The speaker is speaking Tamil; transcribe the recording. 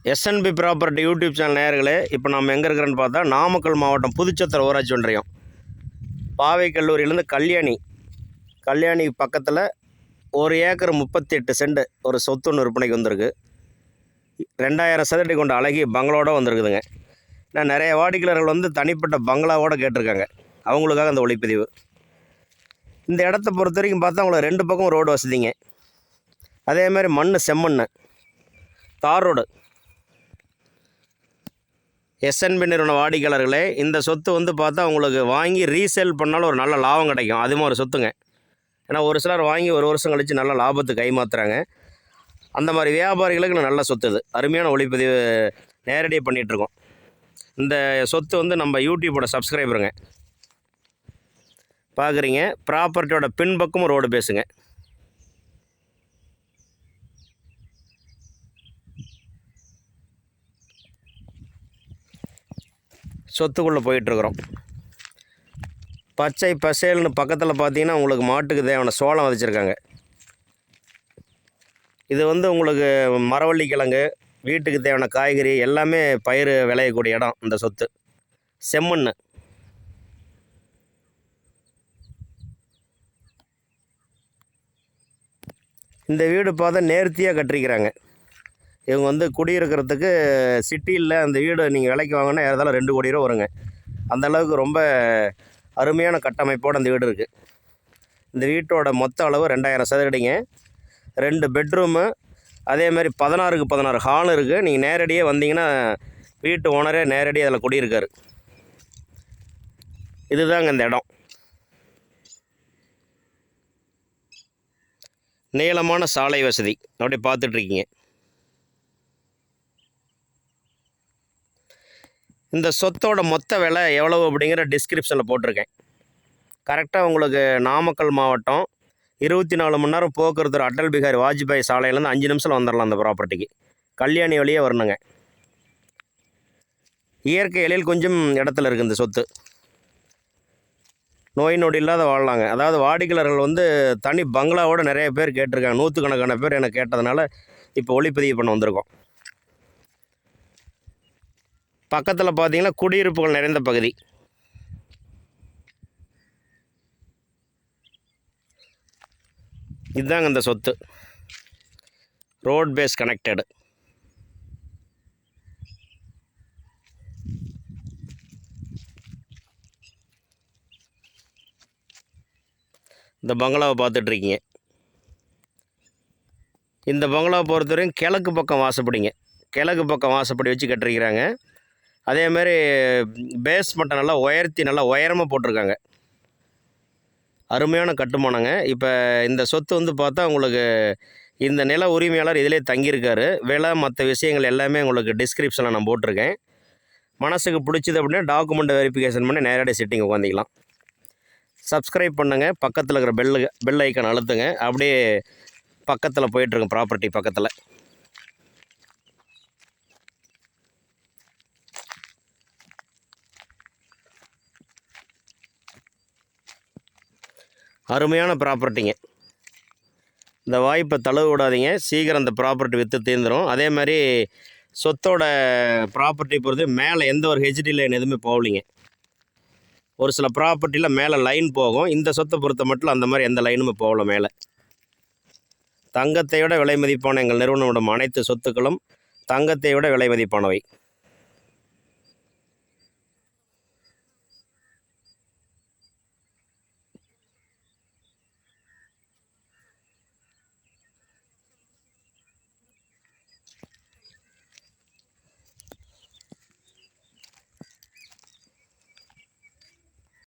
எஸ்என்பி ப்ராப்பர்ட்டி யூடியூப் சேனல் நேயர்களே, இப்போ நம்ம எங்கே இருக்கிறோன்னு பார்த்தா நாமக்கல் மாவட்டம் புதுச்சத்திர ஊராட்சி ஒன்றியம் பாவை கல்லூரியிலேருந்து கல்யாணி பக்கத்தில் 1 ஏக்கர் 38 சென்ட் ஒரு சொத்து ஒன்று விற்பனைக்கு வந்திருக்கு. 2000 சதுரடி கொண்ட அழகிய பங்களாவோடு வந்திருக்குதுங்க. நான் நிறைய வாடிக்கையாளர்கள் வந்து தனிப்பட்ட பங்களாவோடு கேட்டிருக்காங்க. அவங்களுக்காக அந்த ஒளிப்பதிவு. இந்த இடத்த பொறுத்த வரைக்கும் பார்த்தா அவங்களுக்கு 2 பக்கம் ரோடு வசதிங்க. அதே மாதிரி செம்மண் தார் ரோடு. எஸ்என்பி நிறுவன வாடிக்கையாளர்களே, இந்த சொத்து வந்து பார்த்தா உங்களுக்கு வாங்கி ரீசேல் பண்ணாலும் ஒரு நல்ல லாபம் கிடைக்கும். அதுவும் ஒரு சொத்துங்க. ஏன்னா ஒரு சிலர் வாங்கி 1 வருஷம் கழித்து நல்ல லாபத்துக்கு கைமாத்துறாங்க. அந்த மாதிரி வியாபாரிகளுக்கு நல்ல சொத்து இது. அருமையான ஒளிப்பதிவு நேரடியாக பண்ணிகிட்ருக்கோம். இந்த சொத்து வந்து நம்ம யூடியூப்போட சப்ஸ்கிரைபருங்க. பார்க்குறீங்க, ப்ராப்பர்ட்டியோட பின்பக்கமும் ரோடு பேசுங்க. சொத்துக்குள்ளே போயிட்டுருக்குறோம். பச்சை பசேல்னு பக்கத்தில் பார்த்தீங்கன்னா உங்களுக்கு மாட்டுக்கு தேவையான சோளம் விதைச்சிருக்காங்க. இது வந்து உங்களுக்கு மரவள்ளி கிழங்கு, வீட்டுக்கு தேவையான காய்கறி எல்லாமே பயிர் விளையக்கூடிய இடம் இந்த சொத்து. செம்மண். இந்த வீடு பார்த்தா நேர்த்தியாக கட்டிருக்கிறாங்க. இவங்க வந்து குடியிருக்கிறதுக்கு சிட்டியில் அந்த வீடு நீங்கள் விலைக்கு வாங்கினா ஏறதாலும் 2 கோடி ரூபா வருங்க. அந்தளவுக்கு ரொம்ப அருமையான கட்டமைப்போடு அந்த வீடு இருக்குது. இந்த வீட்டோட மொத்த அளவு 2000 சதுரடிங்க. 2 பெட்ரூமு, அதேமாதிரி 16க்கு 16 ஹால் இருக்குது. நீங்கள் நேரடியாக வந்தீங்கன்னா வீட்டு ஓனரே நேரடியாக அதில் குடியிருக்காரு. இதுதாங்க இந்த இடம். நீளமான சாலை வசதி அப்படியே பார்த்துட்ருக்கீங்க. இந்த சொத்தோட மொத்த விலை எவ்வளவு அப்படிங்கிற டிஸ்கிரிப்ஷனில் போட்டிருக்கேன். கரெக்டாக உங்களுக்கு நாமக்கல் மாவட்டம் 24 மணி நேரம் போக்குவரத்து அடல் பிகாரி வாஜ்பாய் சாலையிலேருந்து 5 நிமிஷத்தில் வந்துடலாம். அந்த ப்ராப்பர்ட்டிக்கு கல்யாணி வழியே வரணுங்க. இயற்கை எழில் கொஞ்சம் இடத்துல இருக்குது இந்த சொத்து. நோய் நொடி இல்லாத வாழலாங்க. அதாவது வாடிக்கையாளர்கள் வந்து தனி பங்களாவோடு நிறைய பேர் கேட்டிருக்காங்க. 100கணக்கான பேர் எனக்கு கேட்டதுனால இப்போ ஒளிப்பதிவு பண்ண வந்திருக்கோம். பக்கத்தில் பார்த்தீங்கன்னா குடியிருப்புகள் நிறைந்த பகுதி. இதுதாங்க இந்த சொத்து. Road face connected. இந்த பங்களாவை பார்த்துட்ருக்கீங்க. இந்த பங்களாவை பொறுத்தவரைக்கும் கிழக்கு பக்கம் வாசப்படிங்க. கிழக்கு பக்கம் வாசப்படி வச்சு கட்டிருக்கிறாங்க. அதேமாதிரி பேஸ்மெண்ட்டை நல்லா உயர்த்தி நல்லா உயரமாக போட்டிருக்காங்க. அருமையான கட்டுமானங்க. இப்போ இந்த சொத்து வந்து பார்த்தா உங்களுக்கு இந்த நில உரிமையாளர் இதிலே தங்கியிருக்காரு. விலை மற்ற விஷயங்கள் எல்லாமே உங்களுக்கு டிஸ்கிரிப்ஷனில் நான் போட்டிருக்கேன். மனசுக்கு பிடிச்சிது அப்படின்னா டாக்குமெண்ட்டை வெரிஃபிகேஷன் பண்ணி நேரடியாக செட்டிங் உட்காந்திக்கலாம். சப்ஸ்கிரைப் பண்ணுங்கள். பக்கத்தில் இருக்கிற பெல் ஐக்கான் அழுத்துங்க. அப்படியே பக்கத்தில் போயிட்டுருங்க. ப்ராப்பர்ட்டி பக்கத்தில் அருமையான ப்ராப்பர்ட்டிங்க. இந்த வாய்ப்பை தழுவ விடாதீங்க. சீக்கிரம் அந்த ப்ராப்பர்ட்டி விற்று தீர்ந்துடும். அதே மாதிரி சொத்தோட ப்ராப்பர்ட்டி பொறுத்து மேலே எந்த ஒரு ஹெச்டி லைன் எதுவுமே போகலிங்க. ஒரு சில ப்ராப்பர்ட்டியில் மேலே லைன் போகும். இந்த சொத்தை பொறுத்த மட்டும் அந்த மாதிரி எந்த லைனுமே போகல. மேலே தங்கத்தை விட விலை மதிப்பான எங்கள் நிறுவனம் அனைத்து சொத்துக்களும் தங்கத்தை விட விலை மதிப்பானவை.